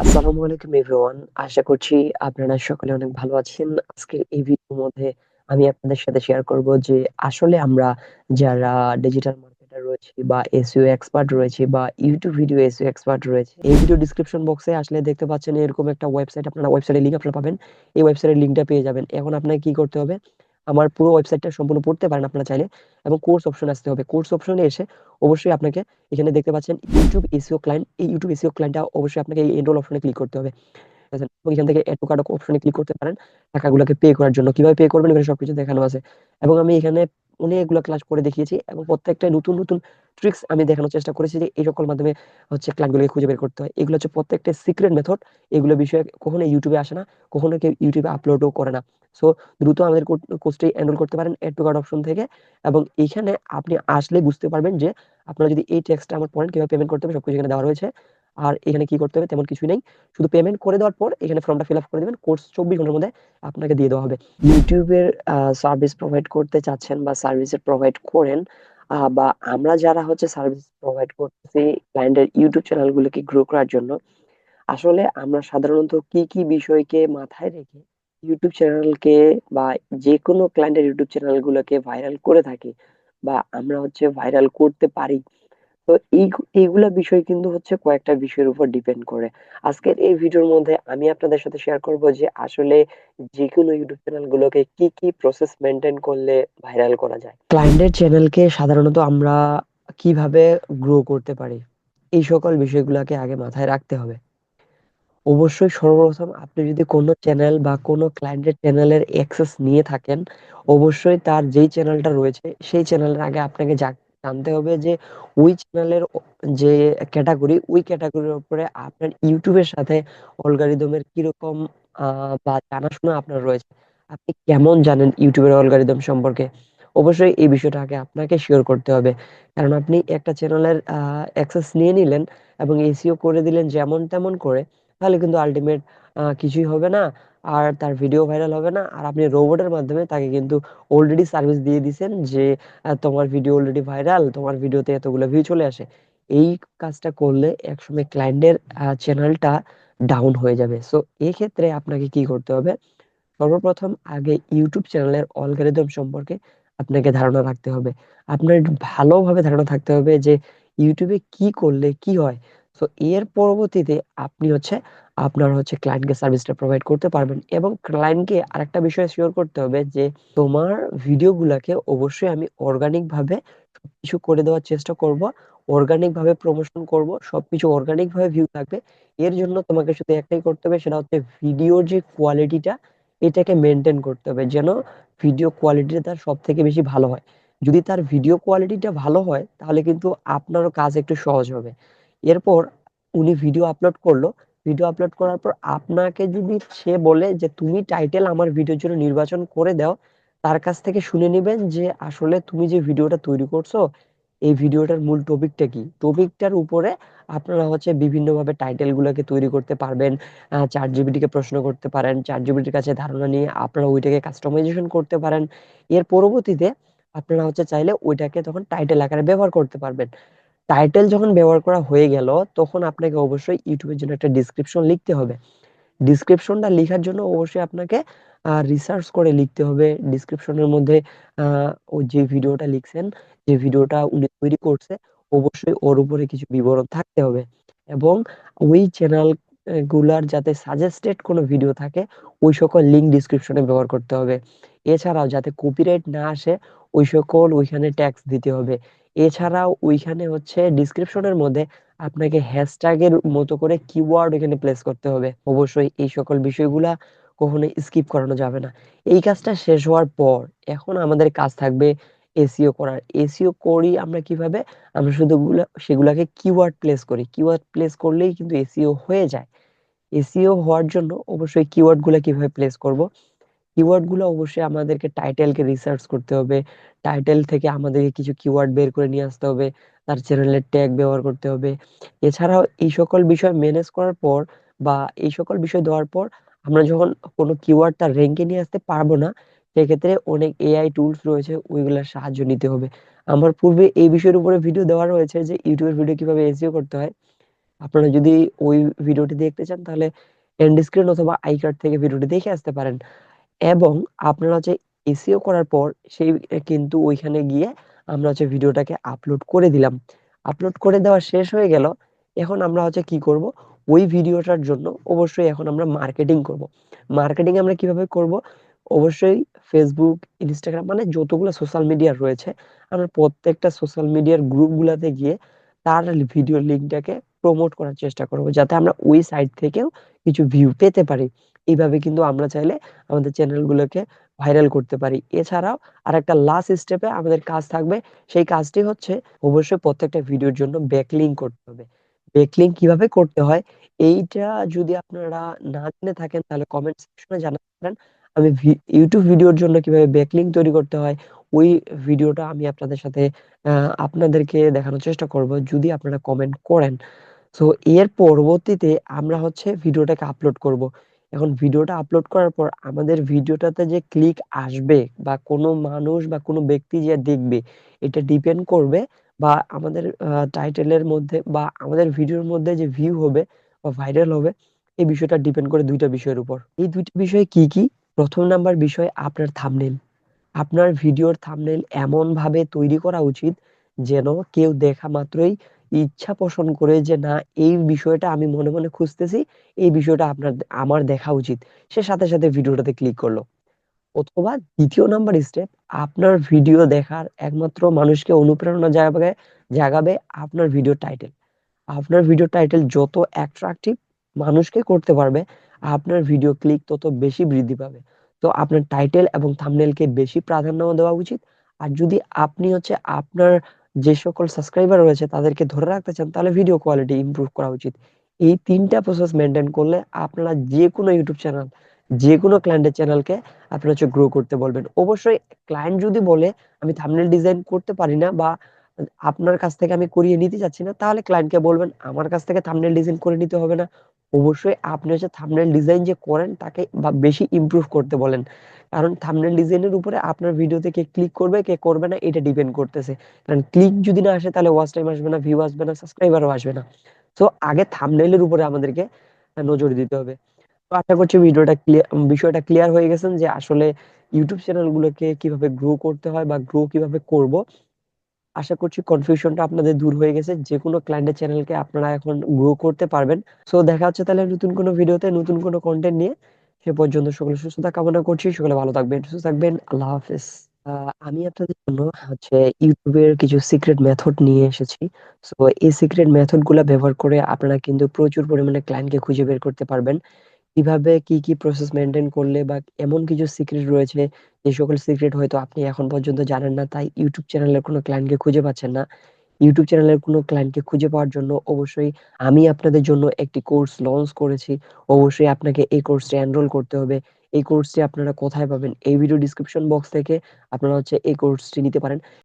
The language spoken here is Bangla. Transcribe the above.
আসসালামু আলাইকুম এভরিওয়ান। আশা করছি আপনারা সকলে অনেক ভালো আছেন। আজকের এই ভিডিওর মধ্যে আমি আপনাদের সাথে শেয়ার করব যে আসলে আমরা যারা ডিজিটাল মার্কেটার রয়েছি বা এসইও এক্সপার্ট রয়েছি বা ইউটিউব ভিডিও এসইও এক্সপার্ট রয়েছে, এই ভিডিও ডিসক্রিপশন বক্সে আসলে দেখতে পাচ্ছেন এরকম একটা ওয়েবসাইট, আপনারা ওয়েবসাইটের লিংক আপনারা পাবেন। এই ওয়েবসাইটের লিংকটা পেয়ে যাবেন। এখন আপনাকে কি করতে হবে, আমার পুরো ওয়েবসাইটটা সম্পূর্ণ পড়তে পারেন আপনারা চাইলে, এবং কোর্স অপশন আসতে হবে। কোর্স অপশনে এসে অবশ্যই আপনাকে এখানে দেখতে পাচ্ছেন ইউটিউব এসইও ক্লায়েন্ট, এই ইউটিউব এসইও ক্লায়েন্টটা অবশ্যই আপনাকে এই এনরোল অপশনে ক্লিক করতে হবে। ঠিক আছে? এবং এখান থেকে এড টু কার্ট অপশনে ক্লিক করতে পারেন টাকাগুলোকে পে করার জন্য। কিভাবে পে করবেন এখানে সবকিছু দেখানো আছে। এবং আমি এখানে অনেকগুলো ক্লাস করে দেখিয়েছি এবং প্রত্যেকটা নতুন নতুন ট্রিক্স আমি দেখানোর চেষ্টা করেছি যে এই সকল মাধ্যমে হচ্ছে ক্লায়েন্টগুলোকে খুঁজে বের করতে হয়। এগুলো হচ্ছে প্রত্যেকটা সিক্রেট মেথড। এগুলো বিষয়ে কখনো ইউটিউবে আসে না, কখনো কেউ ইউটিউবে আপলোডও করে না। সো দ্রুত আমাদের কোর্সটি এনরোল করতে পারেন এড টু কার্ট অপশন থেকে। এবং এইখানে আপনি আসলে বুঝতে পারবেন যে আপনারা যদি এই টেক্সটটা আমার পড়েন কিভাবে পেমেন্ট করতে হবে সবকিছু এখানে দেওয়া রয়েছে। আর এখানে কি করতে হবে তেমন কিছুই নেই। শুধু পেমেন্ট করে দেওয়ার পর এখানে ফর্মটা ফিল আপ করে দিবেন। কোর্স 24 ঘন্টার মধ্যে আপনাকে দিয়ে দেওয়া হবে। ইউটিউবের সার্ভিস প্রোভাইড করতে চাচ্ছেন বা সার্ভিসের প্রোভাইড করেন, বা আমরা যারা হচ্ছে সার্ভিস প্রোভাইড করতেছি ক্লায়েন্টের ইউটিউব চ্যানেলগুলোকে গ্রো করার জন্য, আসলে আমরা সাধারণত কি কি বিষয়কে মাথায় রেখে ইউটিউব চ্যানেলকে বা যে কোনো ক্লায়েন্টের ইউটিউব চ্যানেলগুলোকে ভাইরাল করে থাকি বা আমরা হচ্ছে ভাইরাল করতে পারি। তো এইগুলা বিষয় কিন্তু হচ্ছে কয়েকটা বিষয়ের উপর ডিপেন্ড করে। আজকের এই ভিডিওর মধ্যে আমি আপনাদের সাথে শেয়ার করব যে আসলে যেকোনো ইউটিউব চ্যানেল গুলোকে কি কি প্রসেস মেনটেন করলে ভাইরাল করা যায়, ক্লায়েন্টের চ্যানেলকে সাধারণত আমরা কিভাবে গ্রো করতে পারি, এই সকল বিষয়গুলোকে আগে মাথায় রাখতে হবে। অবশ্যই সর্বপ্রথম আপনি যদি কোনো চ্যানেল বা কোনো ক্লায়েন্টের চ্যানেলের অ্যাক্সেস নিয়ে থাকেন, অবশ্যই তার যেই চ্যানেলটা রয়েছে সেই চ্যানেলের আগে আপনাকে জানতে হবে যে ওই চ্যানেলের যে ক্যাটাগরি, ওই ক্যাটাগরির উপরে আপনার ইউটিউবের সাথে অ্যালগরিদমের কিরকম বা জানাশোনা আপনার রয়েছে। আপনি কেমন জানেন ইউটিউবের অ্যালগরিদম সম্পর্কে? অবশ্যই এই বিষয়টা আগে আপনাকে শিওর করতে হবে। কারণ আপনি একটা চ্যানেলের অ্যাক্সেস নিয়ে নিলেন এবং এসইও করে দিলেন যেমন তেমন করে, তাহলে কিন্তু আল্টিমেট কিছুই হবে না। আর তার ভিডিও ভাইরাল হবে না। আর আপনি রোবটের মাধ্যমে তাকে কিন্তু অলরেডি সার্ভিস দিয়ে দিছেন যে তোমার ভিডিও অলরেডি ভাইরাল, তোমার ভিডিওতে এতগুলো ভিউ চলে আসে। এই কাজটা করলে একসময় ক্লায়েন্টের চ্যানেলটা ডাউন হয়ে যাবে। সো এই ক্ষেত্রে আপনাকে কি করতে হবে, সর্বপ্রথম আগে ইউটিউব চ্যানেলের অ্যালগরিদম সম্পর্কে আপনাকে ধারণা রাখতে হবে। আপনার ভালোভাবে ধারণা থাকতে হবে যে ইউটিউবে কি করলে কি হয়। তো এর পরবর্তীতে আপনি হচ্ছে আপনার হচ্ছে ক্লায়েন্টকে সার্ভিসটা প্রোভাইড করতে পারবেন। এবং ক্লায়েন্টকে আরেকটা বিষয় শিওর করতে হবে যে তোমার ভিডিওগুলাকে অবশ্যই আমি অর্গানিক ভাবে সবকিছু করে দেওয়ার চেষ্টা করব, অর্গানিক ভাবে প্রমোশন করব, সবকিছু অর্গানিক ভাবে ভিউ থাকবে। এর জন্য তোমাকে শুধু একটাই করতে হবে, সেটা হচ্ছে ভিডিওর যে কোয়ালিটিটা, এটাকে মেনটেন করতে হবে যেন ভিডিও কোয়ালিটিটা তার সব থেকে বেশি ভালো হয়। যদি তার ভিডিও কোয়ালিটিটা ভালো হয় তাহলে কিন্তু আপনারও কাজ একটু সহজ হবে। এরপর উনি ভিডিও আপলোড করলো, ভিডিও আপলোড করার পর আপনাকে যদি সে বলে যে তুমি টাইটেল আমার ভিডিওর জন্য নির্বাচন করে দাও, তার কাছ থেকে শুনে নিবেন যে আসলে তুমি যে ভিডিওটা তৈরি করছো এই ভিডিওটার মূল টপিকটা কি। টপিকটার উপরে আপনারা হচ্ছে বিভিন্ন ভাবে টাইটেল গুলোকে তৈরি করতে পারবেন। চ্যাট জিপিটি কে প্রশ্ন করতে পারেন, চ্যাট জিপিটির কাছে ধারণা নিয়ে আপনারা ওইটাকে কাস্টমাইজেশন করতে পারেন। এর পরবর্তীতে আপনারা হচ্ছে চাইলে ওইটাকে তখন টাইটেল আকারে ব্যবহার করতে পারবেন। টাইটেল যখন ব্যবহার করা হয়ে গেল, তখন আপনাকে অবশ্যই ইউটিউবের জন্য একটা ডিসক্রিপশন লিখতে হবে। ডিসক্রিপশনটা লেখার জন্য অবশ্যই আপনাকে রিসার্চ করে লিখতে হবে। ডিসক্রিপশনের মধ্যে ও যে ভিডিওটা লিখছেন, যে ভিডিওটা উনি তৈরি করছে, অবশ্যই ওর উপরে কিছু বিবরণ থাকতে হবে। এবং ওই চ্যানেল গুলার যাতে সাজেস্টেড কোনো ভিডিও থাকে, ওই সকল লিঙ্ক ডিসক্রিপশনে ব্যবহার করতে হবে। এছাড়াও যাতে কপিরাইট না আসে, ওই সকল ওইখানে ট্যাক্স দিতে হবে। এছাড়াও ওইখানে হচ্ছে ডিসক্রিপশনের মধ্যে আপনাকে হ্যাশট্যাগের মতো করে কিওয়ার্ড এখানে প্লেস করতে হবে। অবশ্যই এই সকল বিষয়গুলা কখনোই স্কিপ করানো যাবে না। এই কাজটা শেষ হওয়ার পর এখন আমাদের কাজ থাকবে এসইও করার। এসইও করি আমরা কিভাবে? আমরা শুধু সেগুলাকে কিওয়ার্ড প্লেস করি। কিওয়ার্ড প্লেস করলেই কিন্তু এসইও হয়ে যায়। এসইও হওয়ার জন্য অবশ্যই কিওয়ার্ড গুলা কিভাবে প্লেস করব? কিওয়ার্ড গুলো অবশ্যই আমাদেরকে টাইটেলকে রিসার্চ করতে হবে। টাইটেল থেকে আমাদেরকে কিছু কিওয়ার্ড বের করে নিয়ে আসতে হবে। তার চ্যানেলের ট্যাগ ব্যবহার করতে হবে। এছাড়াও এই সকল বিষয় ম্যানেজ করার পর বা এই সকল বিষয় দেওয়ার পর আমরা যখন কোনো কিওয়ার্ড তার র্যাঙ্কে নিয়ে আসতে পারবো না, সেক্ষেত্রে অনেক এআই টুলস রয়েছে, ওইগুলোর সাহায্য নিতে হবে। আমার পূর্বে এই বিষয়ের উপরে ভিডিও দেওয়া রয়েছে যে ইউটিউবের ভিডিও কিভাবে এসইও করতে হয়। আপনারা যদি ওই ভিডিওটি দেখতে চান তাহলে এন্ড স্ক্রিন অথবা আই কার্ড থেকে ভিডিওটি দেখে আসতে পারেন। এবং আপনারা হচ্ছে এসইও করার পর সেই কিন্তু ওইখানে গিয়ে আমরা হচ্ছে ভিডিওটাকে আপলোড করে দিলাম। আপলোড করে দেওয়া শেষ হয়ে গেল। এখন আমরা হচ্ছে কি করব? ওই ভিডিওটার জন্য অবশ্যই এখন আমরা মার্কেটিং করব। মার্কেটিং আমরা কিভাবে করব? অবশ্যই ফেসবুক, ইনস্টাগ্রাম মানে যতগুলো সোশ্যাল মিডিয়া রয়েছে, আমরা প্রত্যেকটা সোশ্যাল মিডিয়ার গ্রুপগুলাতে গিয়ে তার ভিডিও লিংকটাকে প্রমোট করার চেষ্টা করব। যাতে আমরা ওই সাইট থেকেও কিছু ভিউ পেতে পারি। এইভাবে কিন্তু আমরা চাইলে আমাদের চ্যানেলগুলোকে ভাইরাল করতে পারি। এছাড়াও আরেকটা লাস্ট স্টেপে আমাদের কাজ থাকবে। সেই কাজটি হচ্ছে অবশ্যই প্রত্যেকটা ভিডিওর জন্য ব্যাকলিংক করতে হবে। ব্যাকলিংক কিভাবে করতে হয় এইটা যদি আপনারা না জেনে থাকেন তাহলে কমেন্ট সেকশনে জানাতে পারেন। আমি ইউটিউব ভিডিওর জন্য কিভাবে ব্যাকলিংক তৈরি করতে হয় ওই ভিডিওটা আমি আপনাদের সাথে আপনাদেরকে দেখানোর চেষ্টা করব যদি আপনারা কমেন্ট করেন। সো এর পরবর্তীতে আমরা হচ্ছে ভিডিওটাকে আপলোড করব। এখন ভিডিওটা আপলোড করার পর আমাদের ভিডিওটাতে যে ক্লিক আসবে বা কোনো মানুষ বা কোনো ব্যক্তি যে দেখবে এটা ডিপেন্ড করবে বা আমাদের টাইটেলের মধ্যে বা আমাদের ভিডিওর মধ্যে যে ভিউ হবে বা ভাইরাল হবে এই বিষয়টা ডিপেন্ড করে দুইটা বিষয়ের উপর। এই দুইটা বিষয় কি কি? প্রথম নাম্বার বিষয় আপনার থাম্বনেইল। আপনার ভিডিওর থাম্বনেইল এমন ভাবে তৈরি করা উচিত যেন কেউ দেখা মাত্রই ইচ্ছা পোষণ করে যে না এই বিষয়টা আমি মনে মনে খুঁজতেছি, এই বিষয়টা আমার দেখা উচিত, সে সাথে সাথে ভিডিওটাতে ক্লিক করলো। অথবা দ্বিতীয় নাম্বার স্টেপ, আপনার ভিডিও দেখার একমাত্র মানুষকে অনুপ্রেরণা জাগাবে জাগাবে আপনার ভিডিও টাইটেল। আপনার ভিডিও টাইটেল যত অ্যাট্রাকটিভ মানুষকে করতে পারবে আপনার ভিডিও ক্লিক তত বেশি বৃদ্ধি পাবে। তো আপনার টাইটেল এবং থাম্বনেইলকে বেশি প্রাধান্য দেওয়া উচিত। আর যদি আপনি হচ্ছে আপনার যে সকল সাবস্ক্রাইবার রয়েছে তাদেরকে ধরে রাখতে চান তাহলে ভিডিও কোয়ালিটি ইমপ্রুভ করা উচিত। এই তিনটা প্রসেস মেনটেন করলে আপনারা যে কোনো ইউটিউব চ্যানেল, যে কোনো ক্লায়েন্টের চ্যানেলকে আপনারা হচ্ছে গ্রো করতে বলবেন। অবশ্যই ক্লায়েন্ট যদি বলে আমি থাম্বনেইল ডিজাইন করতে পারি না বা আপনার কাছ থেকে আমি করিয়ে নিতে চাচ্ছি না, তাহলে ক্লায়েন্টকে বলবেন আমার কাছ থেকে থাম্বনেইল ডিজাইন করে নিতে হবে না। অবশ্যই আপনি হচ্ছে থাম্বনেইল ডিজাইন যে করেন তাকে বা বেশি ইমপ্রুভ করতে বলেন। কারণ থাম্বনেইল ডিজাইনের উপরে আপনার ভিডিওতে কে ক্লিক করবে, কে করবে না এটা ডিপেন্ড করতেছে। কারণ ক্লিক যদি না আসে তাহলে ওয়াচ টাইম আসবে না, ভিউ আসবে না, সাবস্ক্রাইবারও আসবে না। সো আগে থাম্বনেইলের উপরে আমাদেরকে নজর দিতে হবে। তো আশা করছি বিষয়টা ক্লিয়ার হয়ে গেছেন যে আসলে ইউটিউব চ্যানেলগুলোকে কিভাবে গ্রো করতে হয় বা গ্রো কিভাবে করব। আশা করছি কনফিউশনটা আপনাদের দূর হয়ে গেছে। যেকোনো ক্লায়েন্টের চ্যানেলকে আপনারা এখন গ্রো করতে পারবেন। সো দেখা হচ্ছে তাহলে নতুন কোনো ভিডিওতে নতুন কোনো কনটেন্ট নিয়ে। সে পর্যন্ত সকলের সুস্থতা কামনা করছি। সকলে ভালো থাকবেন, সুস্থ থাকবেন। আল্লাহ হাফেজ। আমি আপনাদের জন্য হচ্ছে YouTube এর কিছু সিক্রেট মেথড নিয়ে এসেছি। সো এই সিক্রেট মেথড গুলা ব্যবহার করে আপনারা কিন্তু প্রচুর পরিমাণে ক্লায়েন্টকে খুঁজে বের করতে পারবেন। কিভাবে কি কি প্রসেস মেনটেন করলে বা এমন কিছু সিক্রেট রয়েছে যে সকল সিক্রেট হয়তো আপনি এখন পর্যন্ত জানেন না তাই ইউটিউব চ্যানেলের কোনো ক্লায়েন্টকে খুঁজে পাচ্ছেন না। ইউটিউব চ্যানেলের কোনো ক্লায়েন্টকে খুঁজে পাওয়ার জন্য অবশ্যই আমি আপনাদের জন্য একটি কোর্স লঞ্চ করেছি। অবশ্যই আপনাকে এই কোর্সটি এনরোল করতে হবে। এই কোর্সটি আপনারা কোথায় পাবেন? এই ভিডিও ডেসক্রিপশন বক্স থেকে আপনারা হচ্ছে এই কোর্সটি নিতে পারেন।